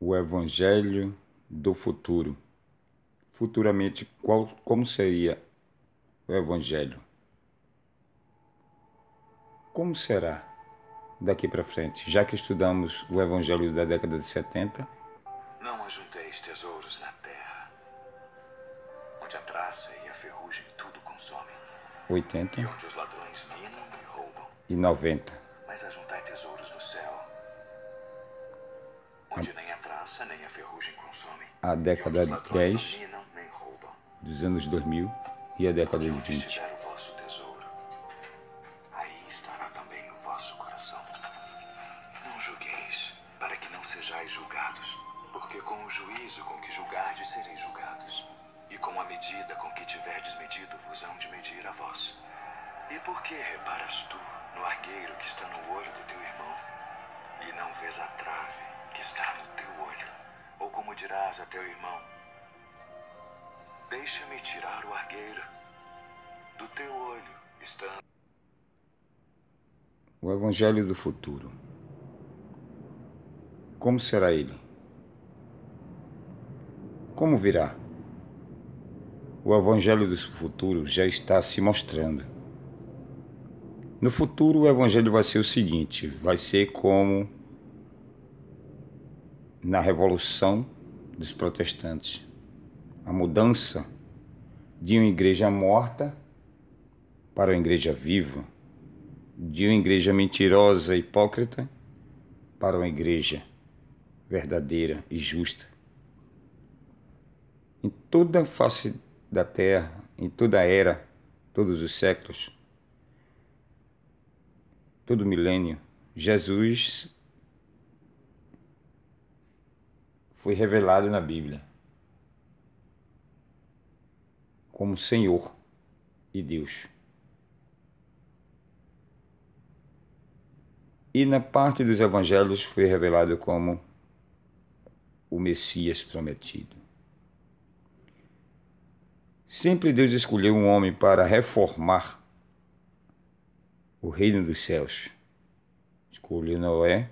o Evangelho do futuro. Futuramente, como seria o Evangelho? Como será daqui para frente? Já que estudamos o Evangelho da década de 70. Não ajunteis tesouros na terra, onde a traça e a ferrugem tudo consomem, 80 e onde os ladrões minam e roubam. e 90. Mas ajuntai tesouros no céu, onde nem a traça nem a ferrugem consomem, A década e onde os ladrões 10 não minam nem roubam. dos anos 2000 e a década Porque de onde 20. estiver o vosso tesouro, aí estará também o vosso coração. Não julgueis, para que não sejais julgados, porque com o juízo com que julgardes sereis julgados, e com a medida com que tiverdes medido vos hão de medir a vós. E por que reparas tu no argueiro que está no olho do teu irmão, e não vês a trave que está no teu olho? Ou como dirás a teu irmão: deixa-me tirar o argueiro do teu olho, estando... O Evangelho do futuro. Como será ele? Como virá? O Evangelho do futuro já está se mostrando. No futuro, o Evangelho vai ser o seguinte: vai ser como na Revolução dos Protestantes. A mudança de uma igreja morta para uma igreja viva, de uma igreja mentirosa e hipócrita para uma igreja verdadeira e justa. Em toda a face da terra, em toda a era, todos os séculos, todo milênio, Jesus foi revelado na Bíblia como Senhor e Deus. E na parte dos evangelhos foi revelado como o Messias prometido. Sempre Deus escolheu um homem para reformar o reino dos céus. Escolheu Noé,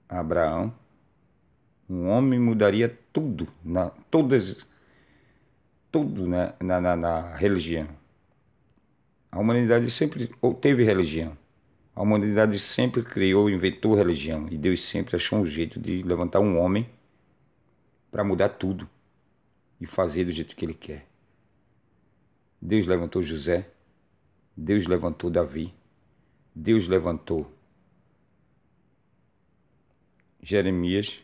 Abraão. Um homem mudaria tudo, tudo na religião. A humanidade sempre teve religião. A humanidade sempre criou, inventou religião. E Deus sempre achou um jeito de levantar um homem para mudar tudo e fazer do jeito que Ele quer. Deus levantou José. Deus levantou Davi. Deus levantou Jeremias.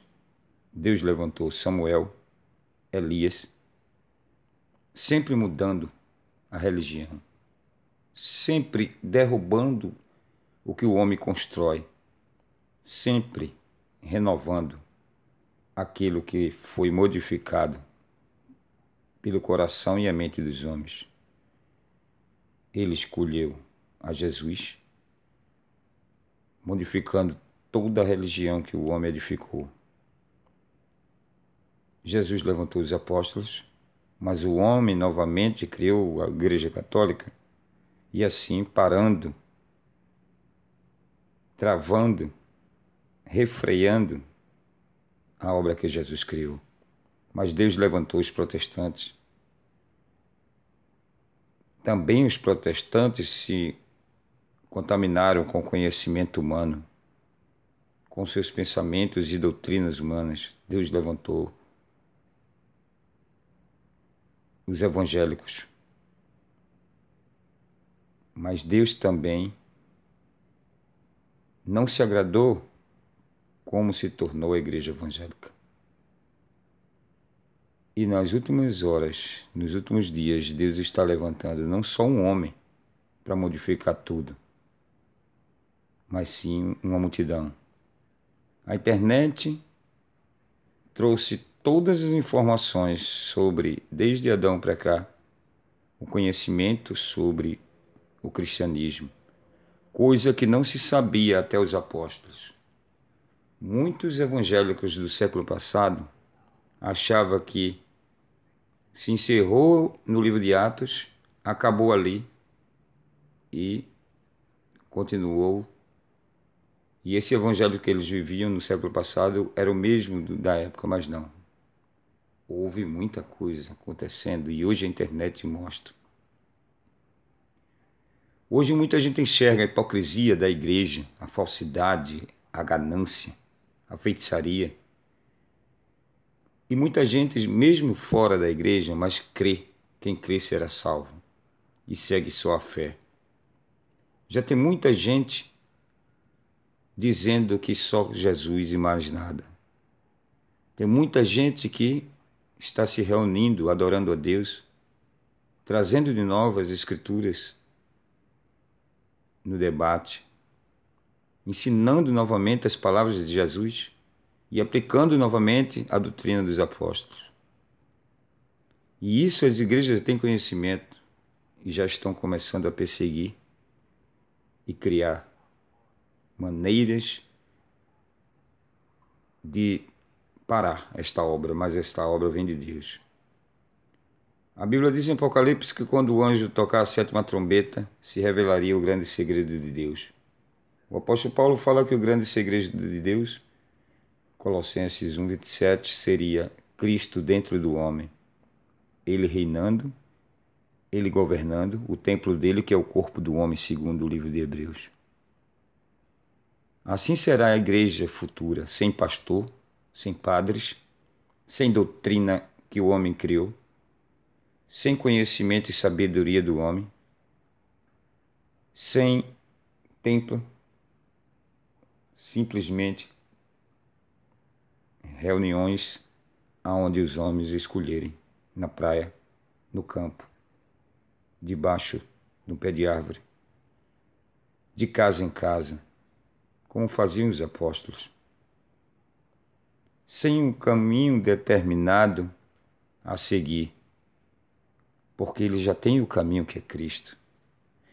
Deus levantou Samuel, Elias, sempre mudando a religião, sempre derrubando o que o homem constrói, sempre renovando aquilo que foi modificado pelo coração e a mente dos homens. Ele escolheu a Jesus, modificando toda a religião que o homem edificou. Jesus levantou os apóstolos, mas o homem novamente criou a Igreja Católica e assim parando, travando, refreando a obra que Jesus criou. Mas Deus levantou os protestantes. Também os protestantes se contaminaram com o conhecimento humano, com seus pensamentos e doutrinas humanas. Deus levantou os evangélicos. Mas Deus também não se agradou como se tornou a igreja evangélica. E nas últimas horas, nos últimos dias, Deus está levantando não só um homem para modificar tudo, mas sim uma multidão. A internet trouxe todas as informações sobre, desde Adão para cá, o conhecimento sobre o cristianismo, coisa que não se sabia até os apóstolos. Muitos evangélicos do século passado achavam que se encerrou no livro de Atos, acabou ali e continuou E esse evangelho que eles viviam no século passado era o mesmo da época, mas não. Houve muita coisa acontecendo e hoje a internet mostra. Hoje muita gente enxerga a hipocrisia da igreja, a falsidade, a ganância, a feitiçaria. E muita gente, mesmo fora da igreja, mas crê. Quem crê será salvo e segue só a fé. Já tem muita gente dizendo que só Jesus e mais nada. Tem muita gente que está se reunindo, adorando a Deus, trazendo de novo as Escrituras no debate, ensinando novamente as palavras de Jesus e aplicando novamente a doutrina dos apóstolos. E isso as igrejas têm conhecimento e já estão começando a perseguir e criar maneiras de parar esta obra, mas esta obra vem de Deus. A Bíblia diz em Apocalipse que quando o anjo tocar a sétima trombeta, se revelaria o grande segredo de Deus. O apóstolo Paulo fala que o grande segredo de Deus, Colossenses 1:27, seria Cristo dentro do homem, ele reinando, ele governando, o templo dele que é o corpo do homem, segundo o livro de Hebreus. Assim será a igreja futura, sem pastor, sem padres, sem doutrina que o homem criou, sem conhecimento e sabedoria do homem, sem templo, simplesmente reuniões aonde os homens escolherem, na praia, no campo, debaixo de um pé de árvore, de casa em casa, como faziam os apóstolos, sem um caminho determinado a seguir, porque ele já tem o caminho que é Cristo.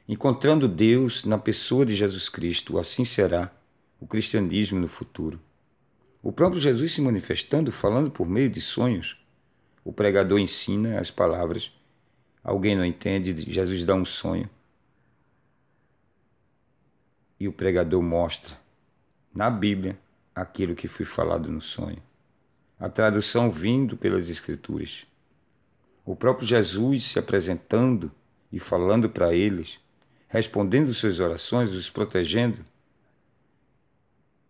Encontrando Deus na pessoa de Jesus Cristo, assim será o cristianismo no futuro. O próprio Jesus se manifestando, falando por meio de sonhos. O pregador ensina as palavras. Alguém não entende, Jesus dá um sonho. E o pregador mostra na Bíblia aquilo que foi falado no sonho. A tradução vindo pelas Escrituras. O próprio Jesus se apresentando e falando para eles, respondendo suas orações, os protegendo.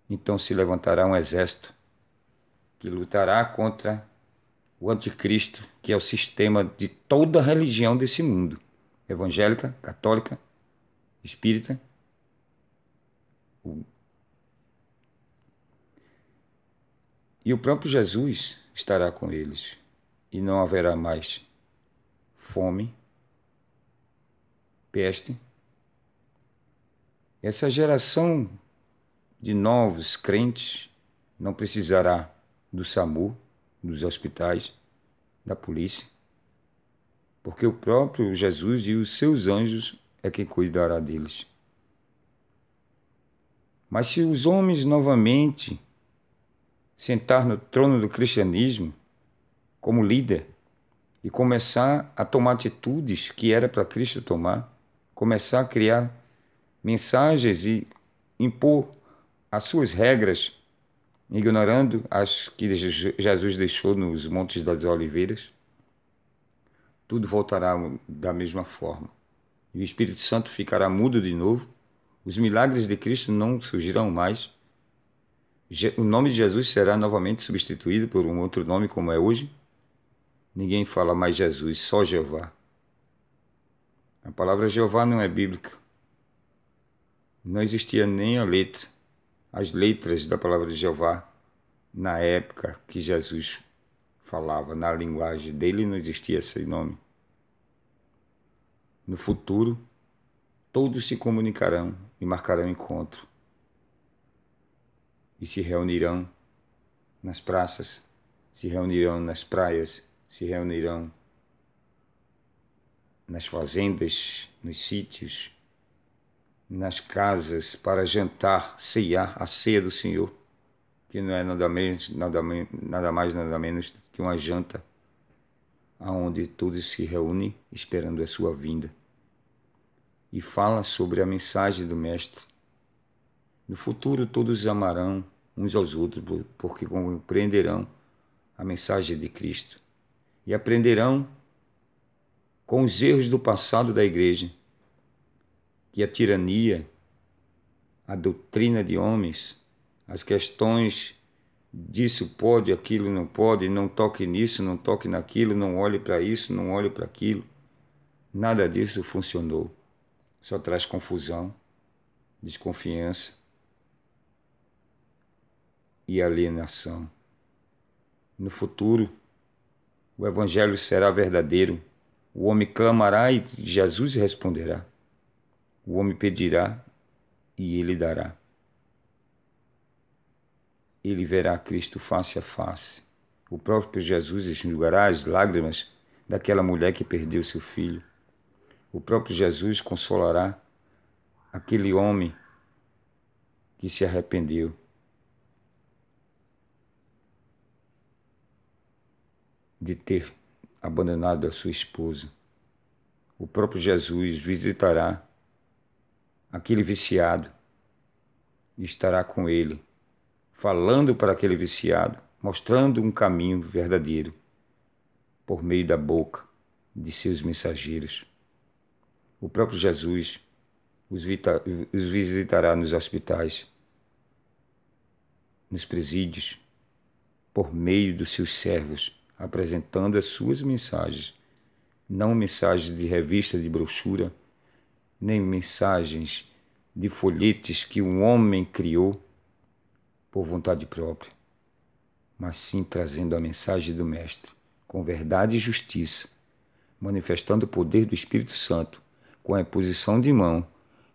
Então se levantará um exército que lutará contra o anticristo, que é o sistema de toda a religião desse mundo, evangélica, católica, espírita. E o próprio Jesus estará com eles, e não haverá mais fome, peste. Essa geração de novos crentes não precisará do SAMU, dos hospitais, da polícia, porque o próprio Jesus e os seus anjos é quem cuidará deles. Mas se os homens novamente sentar no trono do cristianismo como líder e começar a tomar atitudes que era para Cristo tomar, começar a criar mensagens e impor as suas regras, ignorando as que Jesus deixou nos Montes das Oliveiras, tudo voltará da mesma forma. E o Espírito Santo ficará mudo de novo, os milagres de Cristo não surgirão mais, o nome de Jesus será novamente substituído por um outro nome como é hoje. Ninguém fala mais Jesus, só Jeová. A palavra Jeová não é bíblica. Não existia nem a letra, as letras da palavra de Jeová na época que Jesus falava, na linguagem dele não existia esse nome. No futuro, todos se comunicarão e marcarão encontro e se reunirão nas praças, se reunirão nas praias, se reunirão nas fazendas, nos sítios, nas casas para jantar, ceiar a ceia do Senhor, que não é nada mais, nada menos que uma janta, aonde todos se reúnem esperando a sua vinda. E fala sobre a mensagem do Mestre. No futuro todos amarão uns aos outros, porque compreenderão a mensagem de Cristo e aprenderão com os erros do passado da igreja que a tirania, a doutrina de homens, as questões disso pode, aquilo não pode, não toque nisso, não toque naquilo, não olhe para isso, não olhe para aquilo, nada disso funcionou. Só traz confusão, desconfiança e alienação. No futuro, o evangelho será verdadeiro. O homem clamará e Jesus responderá. O homem pedirá e ele dará. Ele verá Cristo face a face. O próprio Jesus enxugará as lágrimas daquela mulher que perdeu seu filho. O próprio Jesus consolará aquele homem que se arrependeu. De ter abandonado a sua esposa. O próprio Jesus visitará aquele viciado e estará com ele, falando para aquele viciado, mostrando um caminho verdadeiro por meio da boca de seus mensageiros. O próprio Jesus os visitará nos hospitais, nos presídios, por meio dos seus servos, apresentando as suas mensagens, não mensagens de revista, de brochura, nem mensagens de folhetes que um homem criou por vontade própria, mas sim trazendo a mensagem do Mestre, com verdade e justiça, manifestando o poder do Espírito Santo, com a imposição de mão,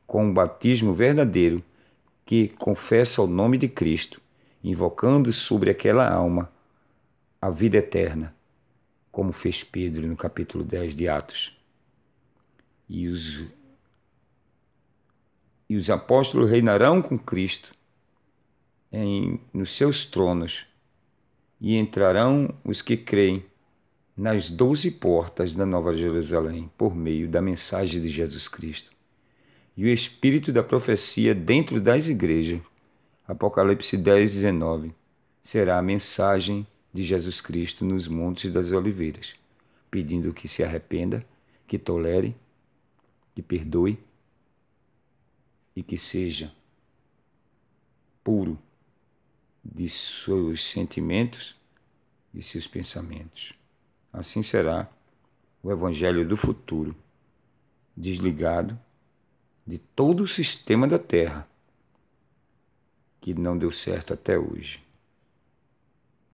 com um batismo verdadeiro que confessa o nome de Cristo, invocando sobre aquela alma a vida eterna, como fez Pedro no capítulo 10 de Atos. E os apóstolos reinarão com Cristo nos seus tronos, e entrarão os que creem nas 12 portas da Nova Jerusalém, por meio da mensagem de Jesus Cristo. E o espírito da profecia dentro das igrejas, Apocalipse 10, 19, será a mensagem de Jesus Cristo nos Montes das Oliveiras, pedindo que se arrependa, que tolere, que perdoe e que seja puro de seus sentimentos e seus pensamentos. Assim será o evangelho do futuro, desligado de todo o sistema da terra que não deu certo até hoje.